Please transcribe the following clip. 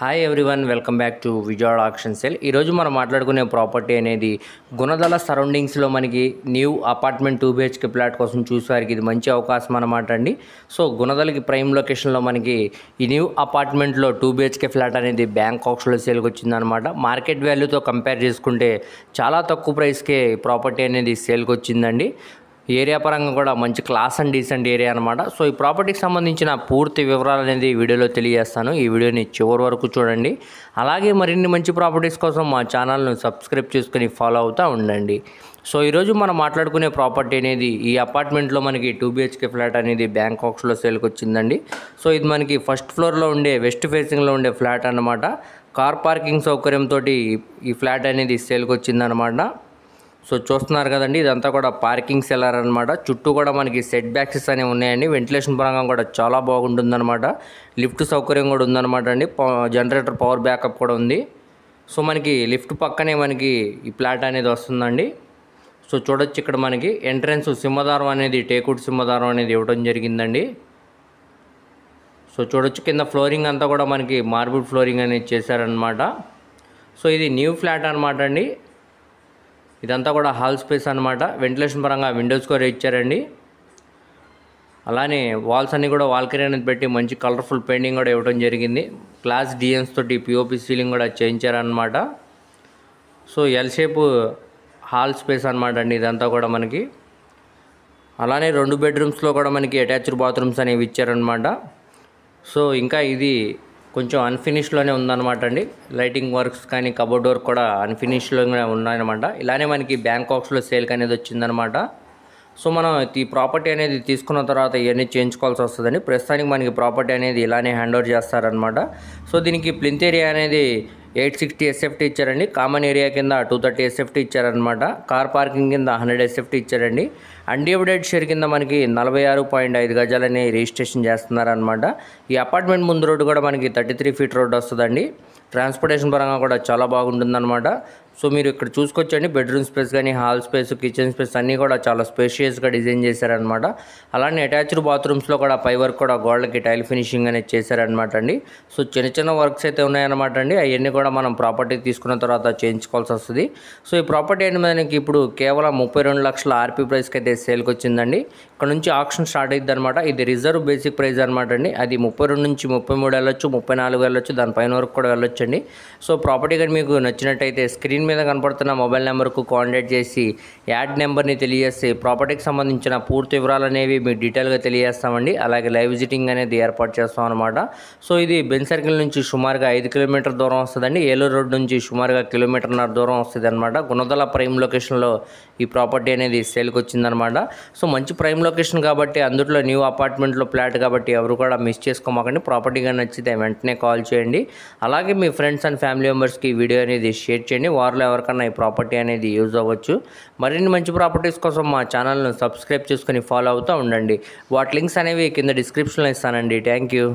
Hi everyone, welcome back to Vijayawada auction sale. ఈరోజు మనం మాట్లాడుకునే ప్రాపర్టీ అనేది గుణదల సరౌండింగ్స్లో మనకి న్యూ అపార్ట్మెంట్ 2 BHK ప్లాట్ కోసం చూసేవారికి ఇది మంచి అవకాశం అన్నమాట అండి. సో గుణదలకి ప్రైమ్ లొకేషన్లో మనకి ఈ న్యూ అపార్ట్మెంట్లో 2 BHK ఫ్లాట్ అనేది బ్యాంక్ ఆక్షన్లో సేల్కి వచ్చిందనమాట. మార్కెట్ వాల్యూతో కంపేర్ చేసుకుంటే చాలా తక్కువ ప్రైస్కే ప్రాపర్టీ అనేది సేల్కి వచ్చిందండి. ఏరియా పరంగా కూడా మంచి క్లాస్ అండ్ డీసెంట్ ఏరియా అనమాట. సో ఈ ప్రాపర్టీకి సంబంధించిన పూర్తి వివరాలు అనేది వీడియోలో తెలియజేస్తాను. ఈ వీడియోని చివరి వరకు చూడండి. అలాగే మరిన్ని మంచి ప్రాపర్టీస్ కోసం మా ఛానల్ను సబ్స్క్రైబ్ చేసుకుని ఫాలో అవుతూ ఉండండి. సో ఈరోజు మనం మాట్లాడుకునే ప్రాపర్టీ అనేది ఈ అపార్ట్మెంట్లో మనకి 2 BHK ఫ్లాట్ అనేది బ్యాంక్ ఆక్షన్లో సేల్కి వచ్చిందండి. సో ఇది మనకి ఫస్ట్ ఫ్లోర్లో ఉండే వెస్ట్ ఫేసింగ్లో ఉండే ఫ్లాట్ అన్నమాట. కార్ పార్కింగ్ సౌకర్యంతో ఈ ఫ్లాట్ అనేది సేల్కి వచ్చిందనమాట. సో చూస్తున్నారు కదండి, ఇదంతా కూడా పార్కింగ్ సెల్లర్ అనమాట. చుట్టూ కూడా మనకి సెట్ బ్యాక్సెస్ అనేవి ఉన్నాయండి. వెంటిలేషన్ పరంగా కూడా చాలా బాగుంటుందన్నమాట. లిఫ్ట్ సౌకర్యం కూడా ఉందన్నమాట అండి. జనరేటర్ పవర్ బ్యాకప్ కూడా ఉంది. సో మనకి లిఫ్ట్ పక్కనే మనకి ఈ ప్లాట్ అనేది వస్తుందండి. సో చూడొచ్చు, ఇక్కడ మనకి ఎంట్రన్స్ సింహదారం అనేది టేకుడ్ సింహదారం అనేది ఇవ్వడం జరిగిందండి. సో చూడొచ్చు, కింద ఫ్లోరింగ్ అంతా కూడా మనకి మార్బుల్ ఫ్లోరింగ్ అనేది చేశారనమాట. సో ఇది న్యూ ఫ్లాట్ అనమాట అండి. ఇదంతా కూడా హాల్ స్పేస్ అనమాట. వెంటిలేషన్ పరంగా విండోస్ కూడా ఇచ్చారండి. అలానే వాల్స్ అన్నీ కూడా వాల్కరీ అనేది పెట్టి మంచి కలర్ఫుల్ పెయింటింగ్ కూడా ఇవ్వడం జరిగింది. క్లాస్ డిఎన్స్ తోటి పిఓపి సీలింగ్ కూడా చేయించారనమాట. So L shape hall space అనమాట అండి ఇదంతా కూడా మనకి. అలానే 2 బెడ్రూమ్స్లో కూడా మనకి అటాచ్డ్ బాత్రూమ్స్ అనేవి ఇచ్చారనమాట. సో ఇంకా ఇది కొంచెం అన్ఫినిష్లోనే ఉందన్నమాట అండి. లైటింగ్ వర్క్స్ కానీ కబోర్డ్ వర్క్ కూడా అన్ఫినిష్లోనే ఉన్నాయన్నమాట. ఇలానే మనకి బ్యాంక్ ఆక్షన్లో సేల్కి అనేది వచ్చిందనమాట. సో మనం ఈ ప్రాపర్టీ అనేది తీసుకున్న తర్వాత ఇవన్నీ చేయించుకోవాల్సి వస్తుందండి. ప్రస్తుతానికి మనకి ప్రాపర్టీ అనేది ఇలానే హ్యాండ్ ఓవర్ చేస్తారనమాట. సో దీనికి ప్లింత్ ఏరియా అనేది 860 SFT ఇచ్చారండి. కామన్ ఏరియా కింద 230 SFT ఇచ్చారనమాట. కార్ పార్కింగ్ కింద 100 SFT ఇచ్చారండి. అన్డివైడెడ్ షేర్ కింద మనకి 46.5 గజాలని రిజిస్ట్రేషన్ చేస్తున్నారనమాట. ఈ అపార్ట్మెంట్ ముందు రోడ్డు కూడా మనకి 33 ఫీట్ రోడ్డు వస్తుందండి. ట్రాన్స్పోర్టేషన్ పరంగా కూడా చాలా బాగుంటుందన్నమాట. సో మీరు ఇక్కడ చూసుకోవచ్చండి, బెడ్రూమ్ స్పేస్ కానీ హాల్ స్పేస్ కిచెన్ స్పేస్ అన్నీ కూడా చాలా స్పేషియస్గా డిజైన్ చేశారనమాట. అలానే అటాచ్డ్ బాత్రూమ్స్లో కూడా పై వర్క్ కూడా గోడలకి టైల్ ఫినిషింగ్ అనేది చేశారనమాట అండి. సో చిన్న చిన్న వర్క్స్ అయితే ఉన్నాయన్నమాట అండి. అవన్నీ కూడా మనం ప్రాపర్టీ తీసుకున్న తర్వాత చేయించుకోవాల్సి వస్తుంది. సో ఈ ప్రాపర్టీ అనేది మనకి ఇప్పుడు కేవలం 32 లక్షల ఆర్పీ ప్రైస్కి అయితే సేల్కి వచ్చిందండి. ఇక్కడ నుంచి ఆక్షన్ స్టార్ట్ అయ్యింది అనమాట. ఇది రిజర్వ్ బేసిక్ ప్రైస్ అనమాట అండి. అది 32 నుంచి 33 వెళ్ళొచ్చు, 34 వెళ్ళొచ్చు, దానిపైన వరకు కూడా వెళ్ళొచ్చండి. సో ప్రాపర్టీ కానీ మీకు నచ్చినట్టయితే స్క్రీన్ మీద కనపడుతున్న మొబైల్ నెంబర్కు కాంటాక్ట్ చేసి యాడ్ నెంబర్ని తెలియజేసి ప్రాపర్టీకి సంబంధించిన పూర్తి వివరాలు అనేవి మీకు డీటెయిల్గా తెలియజేస్తామండి. అలాగే లైవ్ విజిటింగ్ అనేది ఏర్పాటు చేస్తాం అనమాట. సో ఇది బెన్ సర్కిల్ నుంచి సుమారుగా 5 కిలోమీటర్ దూరం వస్తుందండి. ఏలూరు రోడ్ నుంచి సుమారుగా 1.5 కిలోమీటర్ దూరం వస్తుంది అనమాట. గుణదల ప్రైమ్ లొకేషన్లో ఈ ప్రాపర్టీ అనేది సేల్కి వచ్చిందనమాట. సో మంచి ప్రైమ్ లొకేషన్ కాబట్టి, అందులో న్యూ అపార్ట్మెంట్లో ఫ్లాట్ కాబట్టి ఎవరు కూడా మిస్ చేసుకోమాకండి. ప్రాపర్టీగా నచ్చితే వెంటనే కాల్ చేయండి. అలాగే మీ ఫ్రెండ్స్ అండ్ ఫ్యామిలీ మెంబర్స్కి ఈ వీడియో అనేది షేర్ చేయండి. వారిలో ఎవరికన్నా ఈ ప్రాపర్టీ అనేది యూజ్ అవ్వచ్చు. మరిన్ని మంచి ప్రాపర్టీస్ కోసం మా ఛానల్ను సబ్స్క్రైబ్ చేసుకుని ఫాలో అవుతూ ఉండండి. వాటి లింక్స్ అనేవి కింద డిస్క్రిప్షన్లో ఇస్తానండి. Thank you.